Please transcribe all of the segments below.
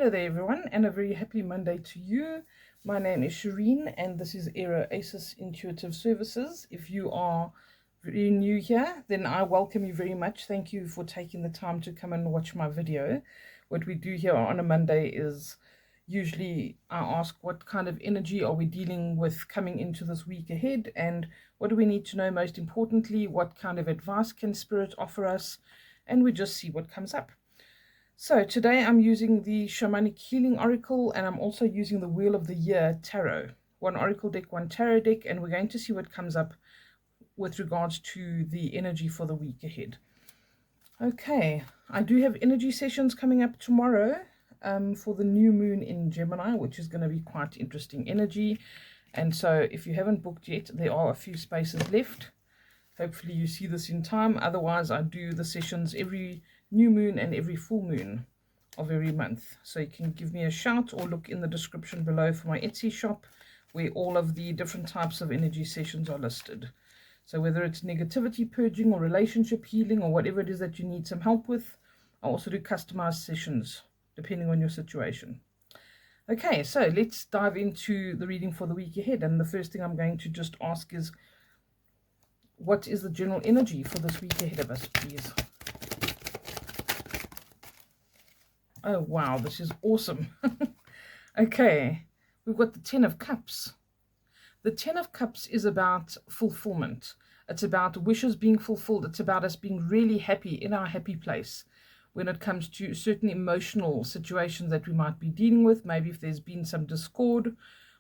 Hello there everyone, and a very happy Monday to you. My name is Shireen and this is Aero ACES Intuitive Services. If you are very new here, then I welcome you very much. Thank you for taking the time to come and watch my video. What we do here on a Monday is usually I ask what kind of energy are we dealing with coming into this week ahead, and what do we need to know, most importantly, what kind of advice can Spirit offer us, and we just see what comes up. So today I'm using the Shamanic Healing Oracle, and I'm also using the Wheel of the Year Tarot. One Oracle deck, one Tarot deck, and we're going to see what comes up with regards to the energy for the week ahead. Okay, I do have energy sessions coming up tomorrow for the new moon in Gemini, which is going to be quite interesting energy. And so if you haven't booked yet, there are a few spaces left. Hopefully you see this in time. Otherwise, I do the sessions every new moon and every full moon of every month. So you can give me a shout or look in the description below for my Etsy shop, where all of the different types of energy sessions are listed. So whether it's negativity purging or relationship healing or whatever it is that you need some help with, I also do customized sessions depending on your situation. Okay, so let's dive into the reading for the week ahead. And the first thing I'm going to just ask is, what is the general energy for this week ahead of us, please? Oh, wow, this is awesome. Okay, we've got the Ten of Cups. The Ten of Cups is about fulfillment. It's about wishes being fulfilled. It's about us being really happy in our happy place when it comes to certain emotional situations that we might be dealing with. Maybe if there's been some discord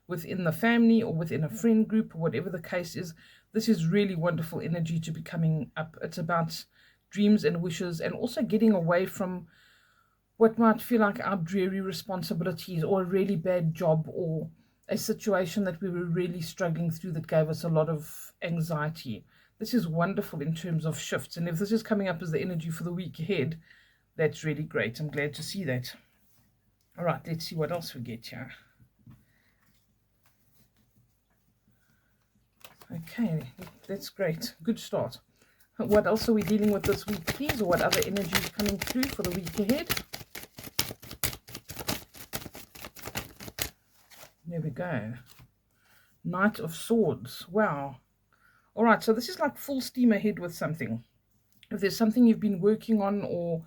within the family or within a friend group or whatever the case is, this is really wonderful energy to be coming up. It's about dreams and wishes, and also getting away from what might feel like our dreary responsibilities or a really bad job or a situation that we were really struggling through that gave us a lot of anxiety. This is wonderful in terms of shifts, and if this is coming up as the energy for the week ahead, that's really great. I'm glad to see that. All right, let's see what else we get here. Okay, that's great. Good start. What else are we dealing with this week, please? Or what other energy is coming through for the week ahead? There we go. Knight of Swords. Wow. All right, so this is like full steam ahead with something. If there's something you've been working on or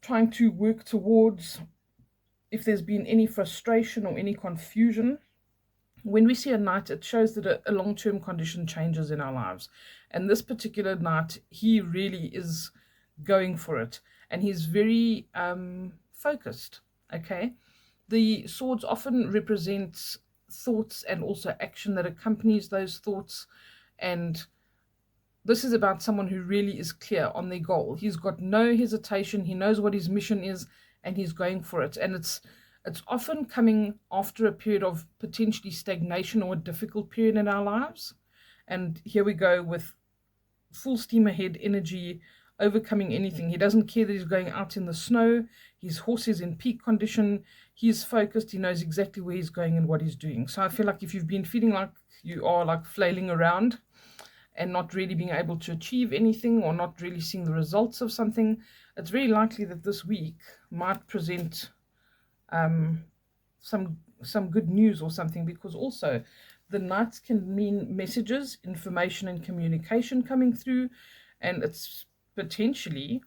trying to work towards, if there's been any frustration or any confusion, when we see a knight, it shows that a long-term condition changes in our lives. And this particular knight, he really is going for it. And he's very focused, okay? The swords often represent thoughts and also action that accompanies those thoughts. And this is about someone who really is clear on their goal. He's got no hesitation. He knows what his mission is, and he's going for it. And it's often coming after a period of potentially stagnation or a difficult period in our lives. And here we go with full steam ahead energy, overcoming anything. He doesn't care that he's going out in the snow. His horse is in peak condition. He's focused. He knows exactly where he's going and what he's doing. So I feel like if you've been feeling like you are like flailing around and not really being able to achieve anything or not really seeing the results of something, it's very likely that this week might present some good news or something, because also the knights can mean messages, information and communication coming through, and it's potentially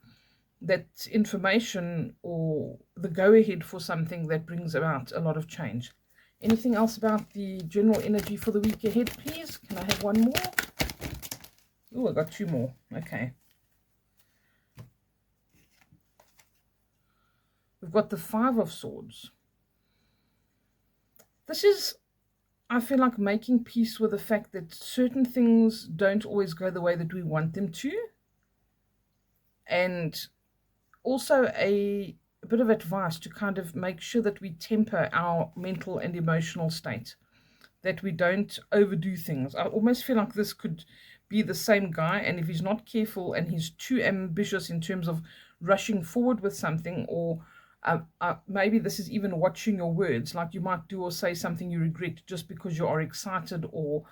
that information or the go-ahead for something that brings about a lot of change. Anything else about the general energy for the week ahead, please? Can I have one more? Oh, I got two more. Okay. We've got the Five of Swords. This is, I feel like, making peace with the fact that certain things don't always go the way that we want them to. And also a bit of advice to kind of make sure that we temper our mental and emotional state, that we don't overdo things. I almost feel like this could be the same guy, and if he's not careful and he's too ambitious in terms of rushing forward with something, or maybe this is even watching your words, like you might do or say something you regret just because you are excited, or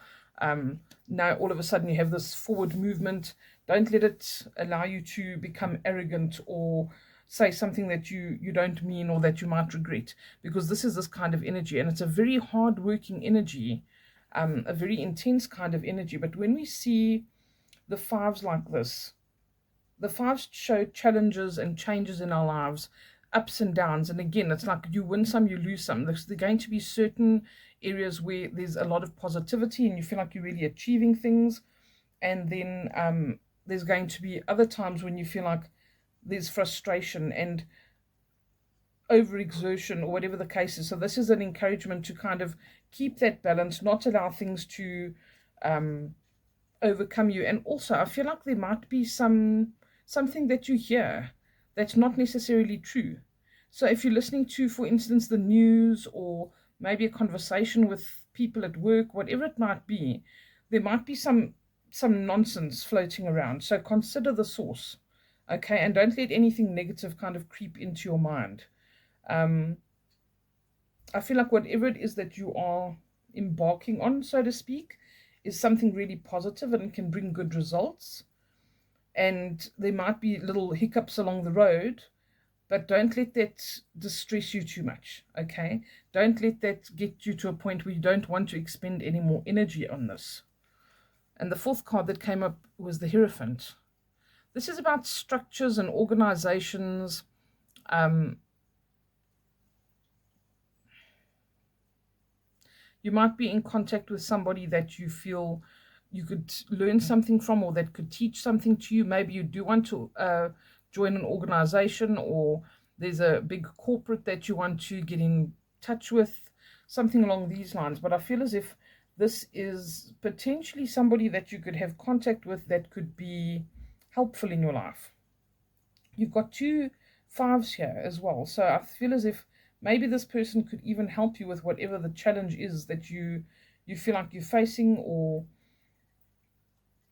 now all of a sudden you have this forward movement. Don't let it allow you to become arrogant or say something that you don't mean or that you might regret, because this kind of energy, and it's a very hard working energy, a very intense kind of energy. But when we see the fives like this, the fives show challenges and changes in our lives, ups and downs. And again, it's like you win some, you lose some. There's going to be certain areas where there's a lot of positivity and you feel like you're really achieving things. And then there's going to be other times when you feel like there's frustration and overexertion or whatever the case is. So this is an encouragement to kind of keep that balance, not allow things to overcome you. And also I feel like there might be something that you hear that's not necessarily true. So if you're listening to, for instance, the news, or maybe a conversation with people at work, whatever it might be, there might be some nonsense floating around. So consider the source, okay? And don't let anything negative kind of creep into your mind. I feel like whatever it is that you are embarking on, so to speak, is something really positive and can bring good results. And there might be little hiccups along the road, but don't let that distress you too much, okay? Don't let that get you to a point where you don't want to expend any more energy on this. And the fourth card that came up was the Hierophant. This is about structures and organizations. You might be in contact with somebody that you feel you could learn something from, or that could teach something to you. Maybe you do want to join an organization, or there's a big corporate that you want to get in touch with, something along these lines. But I feel as if this is potentially somebody that you could have contact with that could be helpful in your life. You've got 2 5s here as well. So I feel as if maybe this person could even help you with whatever the challenge is that you feel like you're facing, or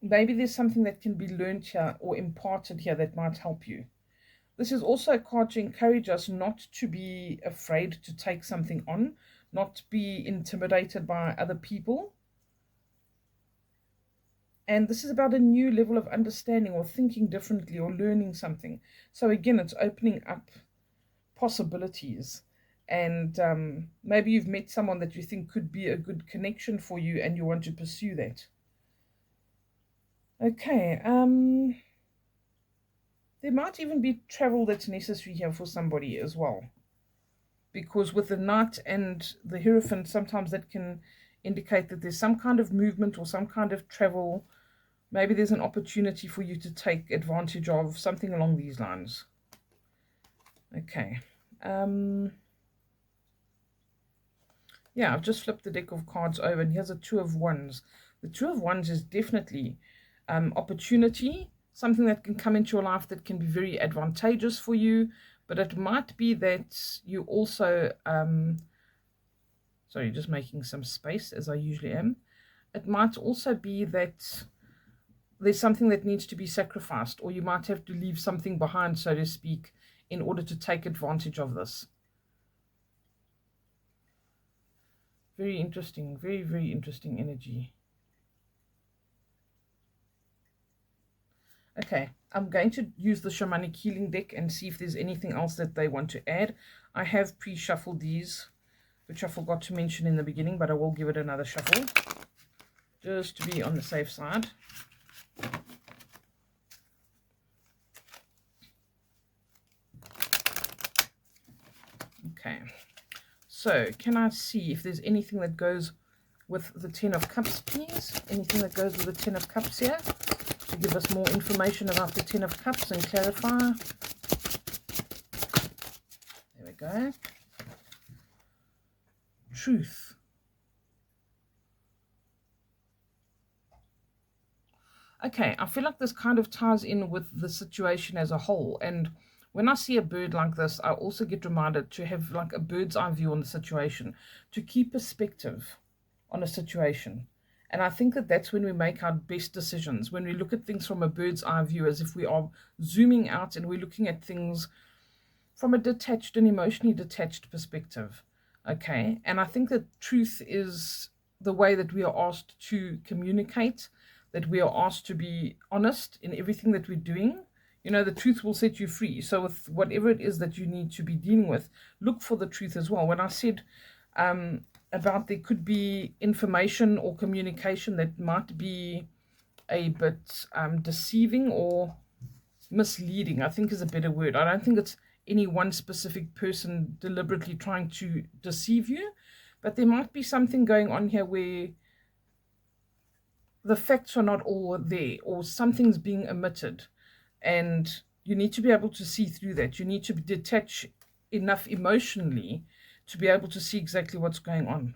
maybe there's something that can be learned here or imparted here that might help you. This is also a card to encourage us not to be afraid to take something on, not be intimidated by other people. And this is about a new level of understanding, or thinking differently, or learning something. So again, it's opening up possibilities. And maybe you've met someone that you think could be a good connection for you, and you want to pursue that. Okay, there might even be travel that's necessary here for somebody as well, because with the Knight and the Hierophant, sometimes that can indicate that there's some kind of movement or some kind of travel. Maybe there's an opportunity for you to take advantage of, something along these lines. Okay. Yeah, I've just flipped the deck of cards over, and here's a 2 of Wands. The 2 of Wands is definitely opportunity, something that can come into your life that can be very advantageous for you. But it might be that you also, sorry, just making some space as I usually am. It might also be that there's something that needs to be sacrificed, or you might have to leave something behind, so to speak, in order to take advantage of this. Very interesting, very, very interesting energy. Okay, I'm going to use the Shamanic Healing deck and see if there's anything else that they want to add. I have pre-shuffled these, which I forgot to mention in the beginning, but I will give it another shuffle, just to be on the safe side. Okay, so can I see if there's anything that goes with the 10 of Cups, please? Anything that goes with the 10 of Cups here, to give us more information about the 10 of Cups and clarify. There we go. Truth. Okay, I feel like this kind of ties in with the situation as a whole. And when I see a bird like this, I also get reminded to have like a bird's eye view on the situation, to keep perspective on a situation. And I think that that's when we make our best decisions, when we look at things from a bird's eye view, as if we are zooming out and we're looking at things from a detached and emotionally detached perspective. Okay, and I think that truth is the way that we are asked to communicate, that we are asked to be honest in everything that we're doing. You know, the truth will set you free. So with whatever it is that you need to be dealing with, look for the truth as well. When I said about there could be information or communication that might be a bit deceiving or misleading, I think is a better word. I don't think it's any one specific person deliberately trying to deceive you, but there might be something going on here where the facts are not all there, or something's being omitted, and you need to be able to see through that. You need to detach enough emotionally to be able to see exactly what's going on.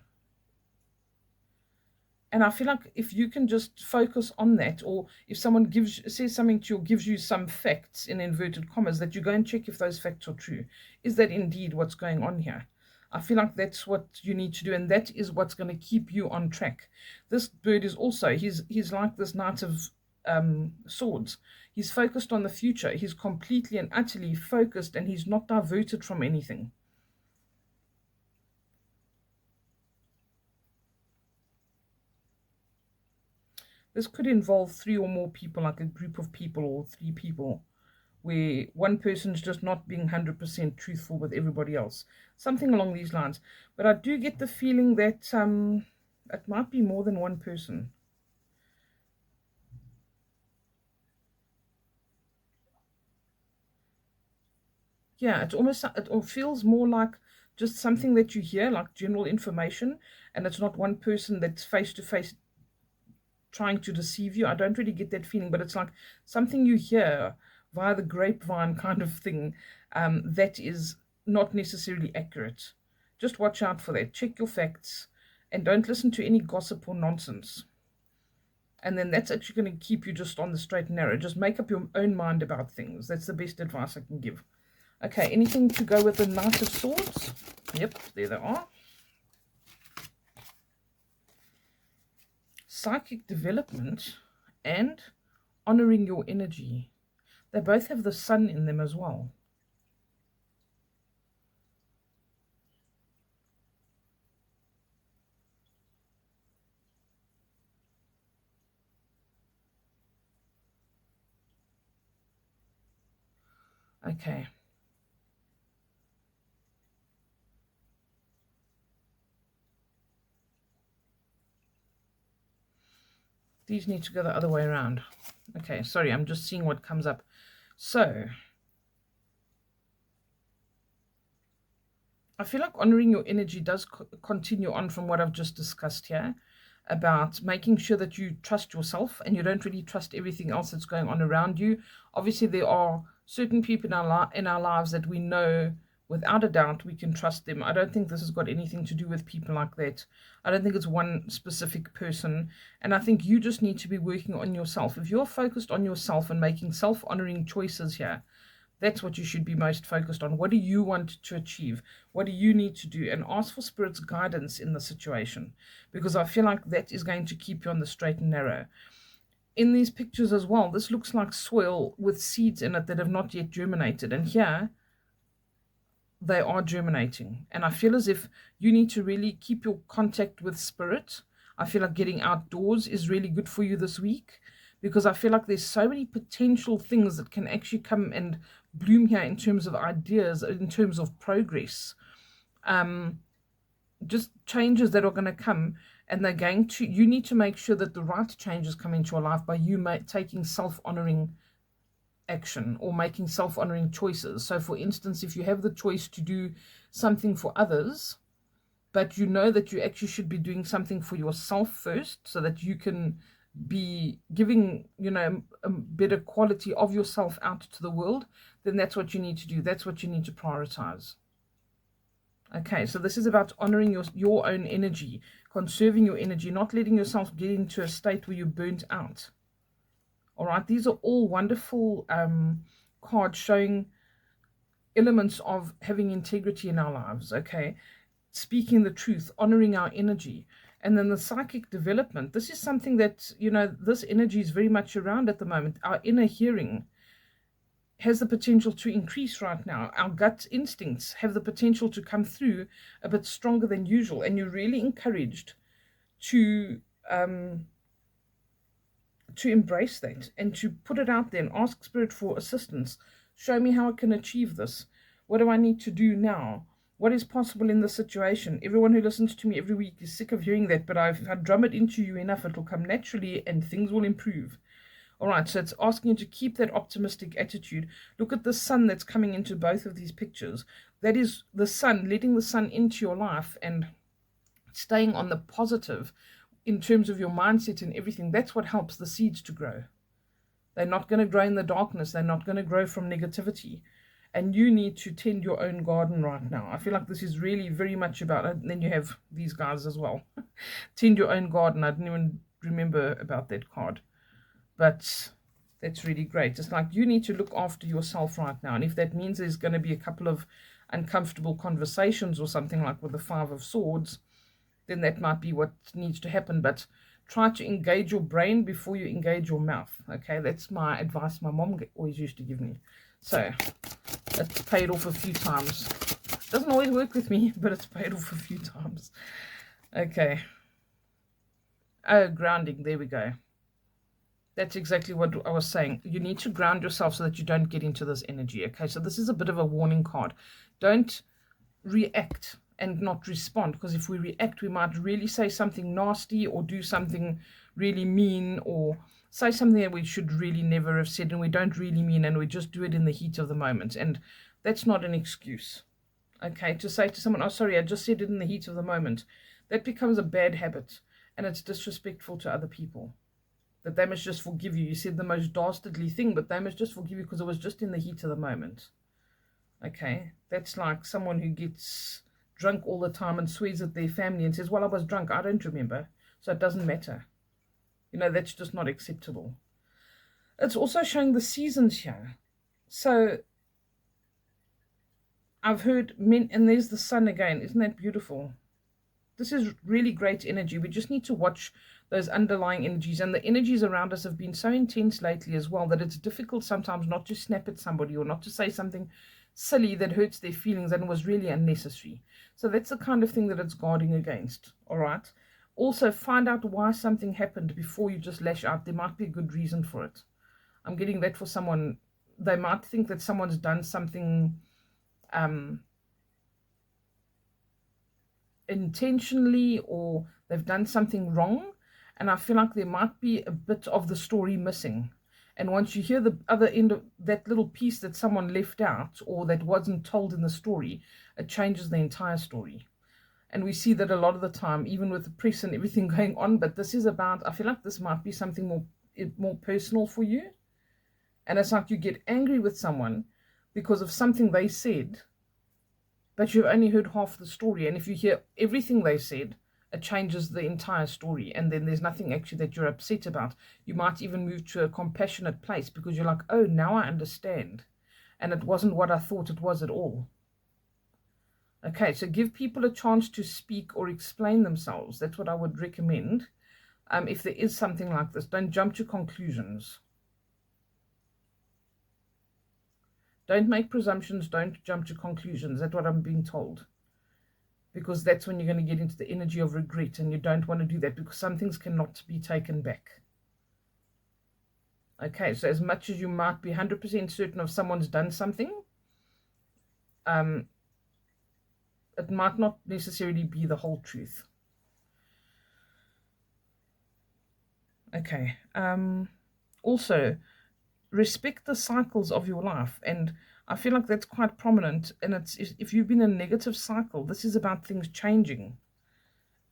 And I feel like if you can just focus on that, or if someone says something to you, or gives you some facts in inverted commas, that you go and check if those facts are true. Is that indeed what's going on here? I feel like that's what you need to do, and that is what's going to keep you on track. This bird is also, he's like this Knight of Swords. He's focused on the future. He's completely and utterly focused, and he's not diverted from anything. This could involve 3 or more people, like a group of people or 3 people, where one person's just not being 100% truthful with everybody else. Something along these lines. But I do get the feeling that it might be more than one person. Yeah, it feels more like just something that you hear, like general information, and it's not one person that's face to face trying to deceive you. I don't really get that feeling, but it's like something you hear via the grapevine kind of thing, that is not necessarily accurate. Just watch out for that. Check your facts and don't listen to any gossip or nonsense. And then that's actually going to keep you just on the straight and narrow. Just make up your own mind about things. That's the best advice I can give. Okay, anything to go with the Knight of Swords? Yep, there they are. Psychic development and honoring your energy. They both have the sun in them as well. Okay. These need to go the other way around. Okay, sorry, I'm just seeing what comes up. So, I feel like honoring your energy does continue on from what I've just discussed here about making sure that you trust yourself and you don't really trust everything else that's going on around you. Obviously, there are certain people in our lives that we know without a doubt we can trust them. I don't think this has got anything to do with people like that. I don't think it's one specific person. And I think you just need to be working on yourself. If you're focused on yourself and making self-honoring choices here, that's what you should be most focused on. What do you want to achieve? What do you need to do? And ask for Spirit's guidance in the situation, because I feel like that is going to keep you on the straight and narrow. In these pictures as well, this looks like soil with seeds in it that have not yet germinated. And here, they are germinating. And I feel as if you need to really keep your contact with Spirit. I feel like getting outdoors is really good for you this week, because I feel like there's so many potential things that can actually come and bloom here in terms of ideas, in terms of progress, just changes that are going to come, and they're going to, you need to make sure that the right changes come into your life by you taking self-honoring action or making self-honoring choices. So for instance, if you have the choice to do something for others, but you know that you actually should be doing something for yourself first, so that you can be giving, you know, a better quality of yourself out to the world, then that's what you need to do. That's what you need to prioritize. Okay, so this is about honoring your own energy, conserving your energy, not letting yourself get into a state where you're burnt out. All right, these are all wonderful cards showing elements of having integrity in our lives, okay? Speaking the truth, honoring our energy. And then the psychic development. This is something that, you know, this energy is very much around at the moment. Our inner hearing has the potential to increase right now. Our gut instincts have the potential to come through a bit stronger than usual. And you're really encouraged to to embrace that and to put it out there and ask Spirit for assistance. Show me how I can achieve this. What do I need to do now? What is possible in this situation? Everyone who listens to me every week is sick of hearing that, but if I drum it into you enough, it will come naturally and things will improve. All right, so it's asking you to keep that optimistic attitude. Look at the sun that's coming into both of these pictures. That is the sun, letting the sun into your life and staying on the positive in terms of your mindset and everything. That's what helps the seeds to grow. They're not going to grow in the darkness. They're not going to grow from negativity. And you need to tend your own garden right now. I feel like this is really very much about it. And then you have these guys as well. Tend your own garden. I didn't even remember about that card. But that's really great. It's like you need to look after yourself right now. And if that means there's going to be a couple of uncomfortable conversations or something like with the Five of Swords, then that might be what needs to happen. But try to engage your brain before you engage your mouth. Okay, that's my advice my mom always used to give me. So it's paid off a few times. Doesn't always work with me, but it's paid off a few times. Okay. Oh, grounding. There we go. That's exactly what I was saying. You need to ground yourself so that you don't get into this energy. Okay, so this is a bit of a warning card. Don't react and not respond, because if we react, we might really say something nasty or do something really mean or say something that we should really never have said and we don't really mean, and we just do it in the heat of the moment. And that's not an excuse. Okay, to say to someone, oh, sorry, I just said it in the heat of the moment, that becomes a bad habit and it's disrespectful to other people. That they must just forgive you. You said the most dastardly thing, but they must just forgive you because it was just in the heat of the moment. Okay, that's like someone who gets drunk all the time and swears at their family and says, well, I was drunk, I don't remember, so it doesn't matter. You know, that's just not acceptable. It's also showing the seasons here. So I've heard men, and there's the sun again. Isn't that beautiful? This is really great energy. We just need to watch those underlying energies. And the energies around us have been so intense lately as well that it's difficult sometimes not to snap at somebody or not to say something silly that hurts their feelings and was really unnecessary. So that's the kind of thing that it's guarding against. All right. Also, find out why something happened before you just lash out. There might be a good reason for it. I'm getting that for someone. They might think that someone's done something intentionally, or they've done something wrong, and I feel like there might be a bit of the story missing. And once you hear the other end of that little piece that someone left out or that wasn't told in the story, it changes the entire story. And we see that a lot of the time, even with the press and everything going on. But this is about, I feel like this might be something more personal for you. And it's like you get angry with someone because of something they said, but you've only heard half the story. And if you hear everything they said, it changes the entire story. And then there's nothing actually that you're upset about. You might even move to a compassionate place because you're like, oh, now I understand. And it wasn't what I thought it was at all. Okay, so give people a chance to speak or explain themselves. That's what I would recommend. If there is something like this, don't jump to conclusions. Don't make presumptions. Don't jump to conclusions. That's what I'm being told. Because that's when you're going to get into the energy of regret, and you don't want to do that because some things cannot be taken back. Okay, so as much as you might be 100% certain of someone's done something, it might not necessarily be the whole truth. Okay. Also, respect the cycles of your life. And I feel like that's quite prominent. And it's if you've been in a negative cycle, this is about things changing.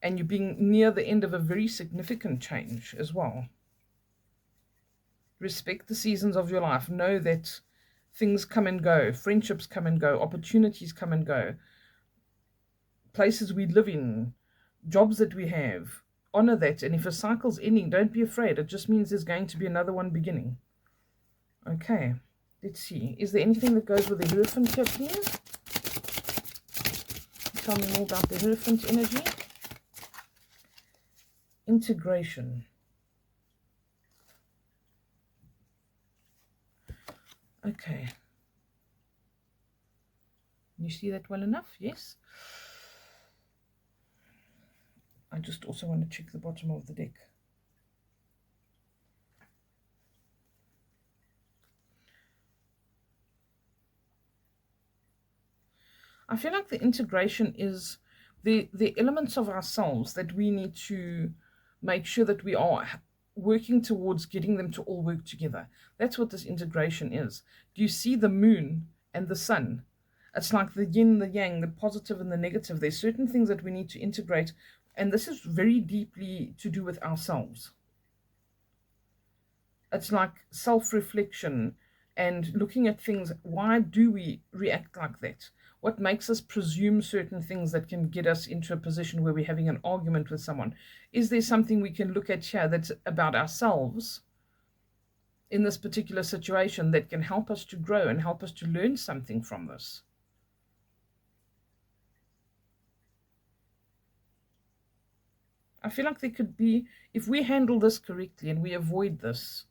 And you're being near the end of a very significant change as well. Respect the seasons of your life. Know that things come and go. Friendships come and go. Opportunities come and go. Places we live in. Jobs that we have. Honor that. And if a cycle's ending, don't be afraid. It just means there's going to be another one beginning. Okay. Let's see. Is there anything that goes with the Hierophant here, please? Tell me more about the Hierophant energy. Integration. Okay. You see that well enough? Yes. I just also want to check the bottom of the deck. I feel like the integration is the elements of ourselves that we need to make sure that we are working towards getting them to all work together. That's what this integration is. Do you see the moon and the sun? It's like the yin, the yang, the positive and the negative. There's certain things that we need to integrate, and this is very deeply to do with ourselves. It's like self-reflection and looking at things. Why do we react like that? What makes us presume certain things that can get us into a position where we're having an argument with someone? Is there something we can look at here that's about ourselves in this particular situation that can help us to grow and help us to learn something from this? I feel like there could be, if we handle this correctly and we avoid this,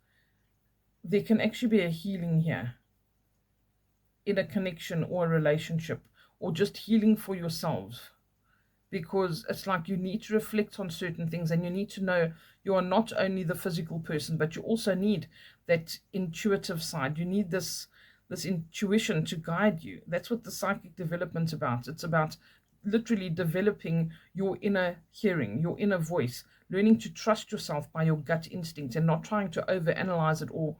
there can actually be a healing here in a connection or a relationship, or just healing for yourselves, because it's like you need to reflect on certain things, and you need to know you are not only the physical person, but you also need that intuitive side. You need this intuition to guide you. That's what the psychic development's about. It's about literally developing your inner hearing, your inner voice, learning to trust yourself by your gut instinct and not trying to overanalyze it or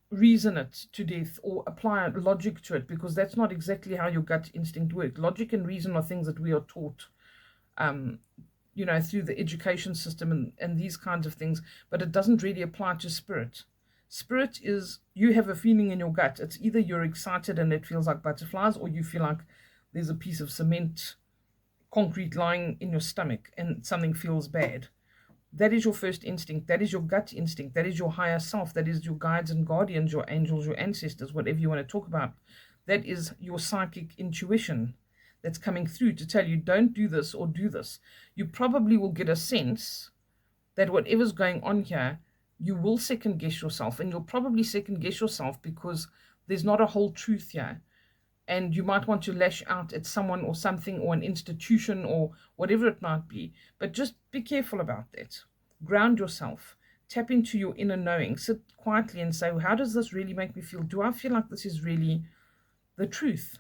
reason it to death or apply logic to it, because that's not exactly how your gut instinct works. Logic and reason are things that we are taught through the education system and these kinds of things, but it doesn't really apply to spirit. Spirit is, you have a feeling in your gut. It's either you're excited and it feels like butterflies, or you feel like there's a piece of cement, concrete lying in your stomach and something feels bad. That is your first instinct. That is your gut instinct. That is your higher self. That is your guides and guardians, your angels, your ancestors, whatever you want to talk about. That is your psychic intuition that's coming through to tell you, don't do this or do this. You probably will get a sense that whatever's going on here, you will second guess yourself, and you'll probably second guess yourself because there's not a whole truth here. And you might want to lash out at someone or something or an institution or whatever it might be. But just be careful about that. Ground yourself. Tap into your inner knowing. Sit quietly and say, well, how does this really make me feel? Do I feel like this is really the truth?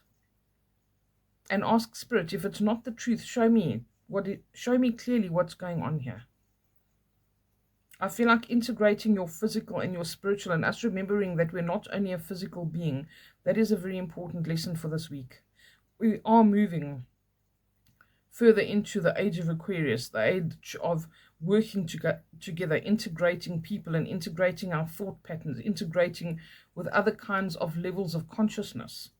And ask Spirit, if it's not the truth, show me clearly what's going on here. I feel like integrating your physical and your spiritual, and us remembering that we're not only a physical being. That is a very important lesson for this week. We are moving further into the age of Aquarius, the age of working together, integrating people and integrating our thought patterns, integrating with other kinds of levels of consciousness.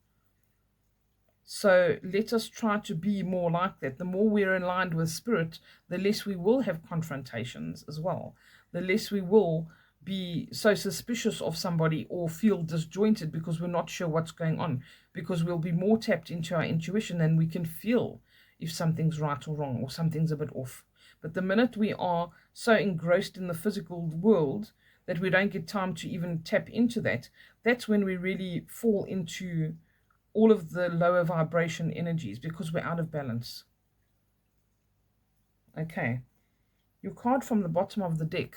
So let us try to be more like that. The more we're aligned with spirit, the less we will have confrontations as well. The less we will be so suspicious of somebody or feel disjointed because we're not sure what's going on, because we'll be more tapped into our intuition and we can feel if something's right or wrong or something's a bit off. But the minute we are so engrossed in the physical world that we don't get time to even tap into that, that's when we really fall into all of the lower vibration energies, because we're out of balance. Okay, your card from the bottom of the deck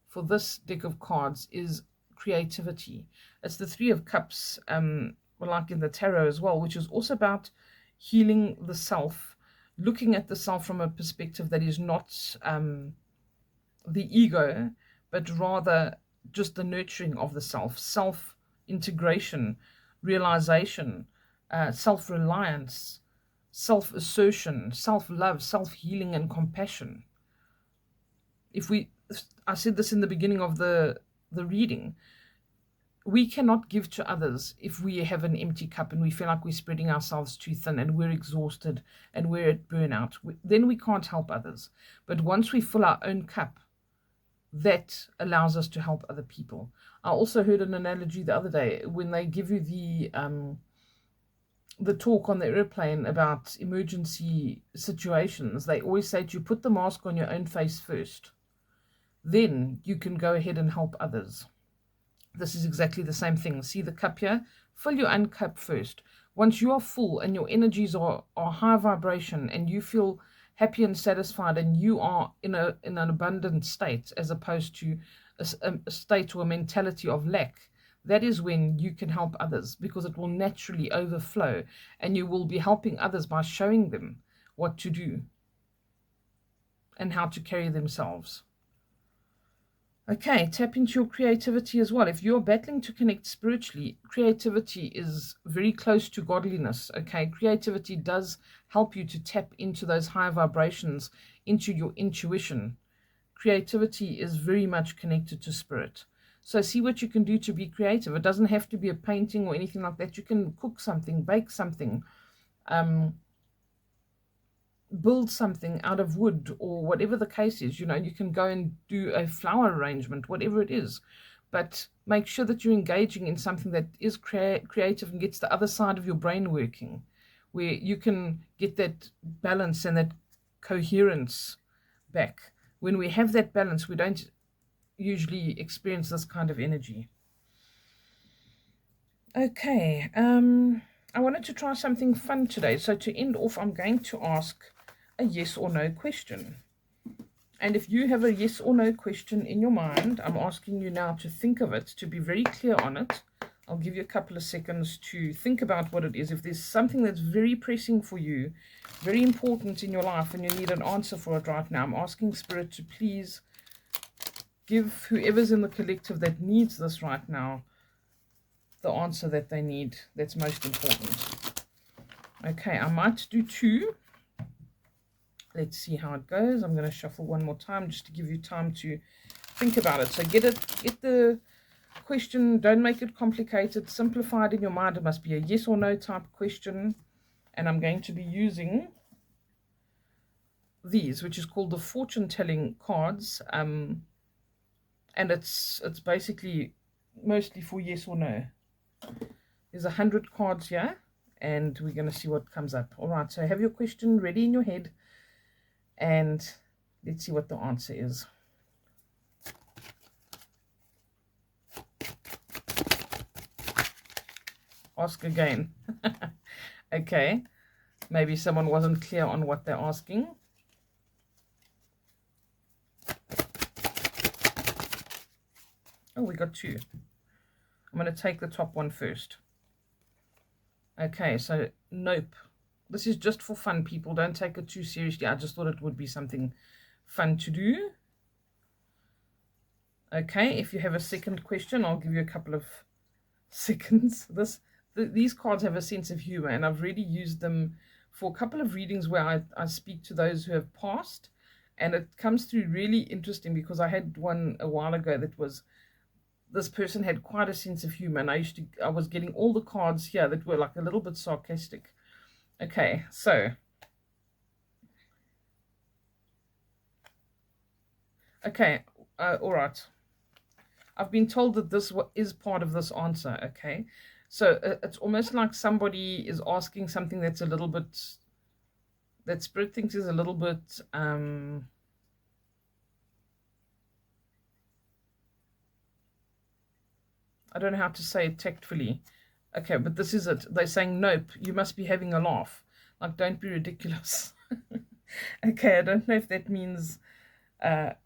for this deck of cards is creativity. It's the Three of Cups, like in the tarot as well, which is also about healing the self, looking at the self from a perspective that is not the ego, but rather just the nurturing of the self-integration, realization, self-reliance, self-assertion, self-love, self-healing, and compassion. I said this in the beginning of the reading, we cannot give to others if we have an empty cup and we feel like we're spreading ourselves too thin and we're exhausted and we're at burnout. Then we can't help others. But once we fill our own cup, that allows us to help other people. I also heard an analogy the other day when they give you the talk on the airplane about emergency situations. They always say to you, put the mask on your own face first. Then you can go ahead and help others. This is exactly the same thing. See the cup here? Fill your own cup first. Once you are full and your energies are high vibration and you feel happy and satisfied and you are in an abundant state, as opposed to a state or a mentality of lack, that is when you can help others, because it will naturally overflow, and you will be helping others by showing them what to do and how to carry themselves. Okay, tap into your creativity as well. If you're battling to connect spiritually, creativity is very close to godliness. Okay, creativity does help you to tap into those higher vibrations, into your intuition. Creativity is very much connected to spirit. So see what you can do to be creative. It doesn't have to be a painting or anything like that. You can cook something, bake something, build something out of wood, or whatever the case is. You know, you can go and do a flower arrangement, whatever it is. But make sure that you're engaging in something that is creative and gets the other side of your brain working, where you can get that balance and that coherence back. When we have that balance, we don't usually experience this kind of energy. Okay, I wanted to try something fun today. So to end off, I'm going to ask a yes or no question. And if you have a yes or no question in your mind, I'm asking you now to think of it, to be very clear on it. I'll give you a couple of seconds to think about what it is. If there's something that's very pressing for you, very important in your life, and you need an answer for it right now, I'm asking Spirit to please give whoever's in the collective that needs this right now the answer that they need, that's most important. Okay, I might do two. Let's see how it goes. I'm going to shuffle one more time just to give you time to think about it. So get the question, don't make it complicated, simplify it in your mind. It must be a yes or no type question. And I'm going to be using these, which is called the fortune telling cards. And it's basically mostly for yes or no. There's 100 cards here, and we're going to see what comes up. All right, so have your question ready in your head, and let's see what the answer is. Ask again. Okay, maybe someone wasn't clear on what they're asking. Oh, we got two. I'm going to take the top one first. Okay, so nope. This is just for fun, people. Don't take it too seriously. I just thought it would be something fun to do. Okay, if you have a second question, I'll give you a couple of seconds. These cards have a sense of humor, and I've really used them for a couple of readings where I speak to those who have passed, and it comes through really interesting, because I had one a while ago that was, this person had quite a sense of humor, and I was getting all the cards here that were like a little bit sarcastic. Okay, so okay, all right. I've been told that this is part of this answer. Okay, so it's almost like somebody is asking something that's a little bit, that Spirit thinks is a little bit I don't know how to say it tactfully. Okay, but this is it. They're saying, nope, you must be having a laugh. Like, don't be ridiculous. Okay, I don't know if that means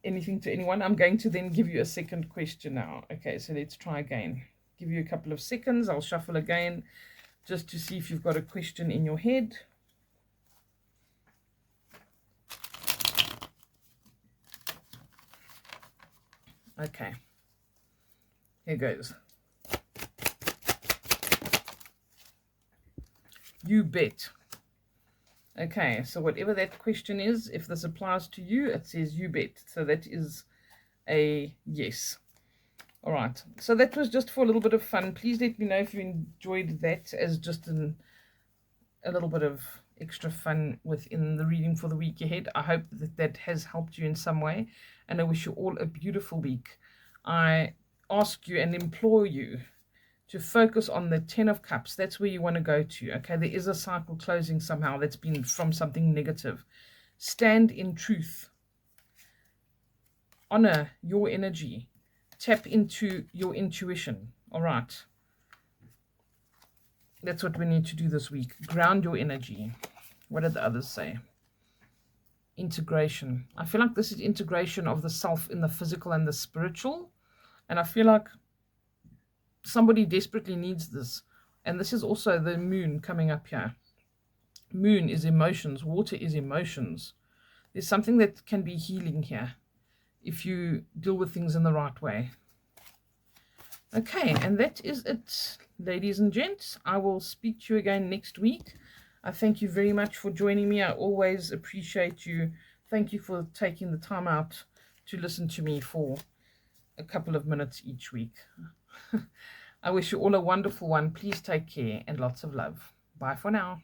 anything to anyone. I'm going to then give you a second question now. Okay, so let's try again. Give you a couple of seconds. I'll shuffle again just to see if you've got a question in your head. Okay, here goes. You bet. Okay, so whatever that question is, if this applies to you, it says you bet. So that is a yes. All right, so that was just for a little bit of fun. Please let me know if you enjoyed that as just a little bit of extra fun within the reading for the week ahead. I hope that that has helped you in some way, and I wish you all a beautiful week. I ask you and implore you to focus on the 10 of Cups. That's where you want to go to. Okay, there is a cycle closing somehow that's been from something negative. Stand in truth. Honor your energy. Tap into your intuition. All right. That's what we need to do this week. Ground your energy. What did the others say? Integration. I feel like this is integration of the self in the physical and the spiritual. And I feel like somebody desperately needs this. And this is also the moon coming up here. Moon is emotions. Water is emotions. There's something that can be healing here if you deal with things in the right way. Okay, and that is it, ladies and gents. I will speak to you again next week. I thank you very much for joining me. I always appreciate you. Thank you for taking the time out to listen to me for a couple of minutes each week. I wish you all a wonderful one. Please take care and lots of love. Bye for now.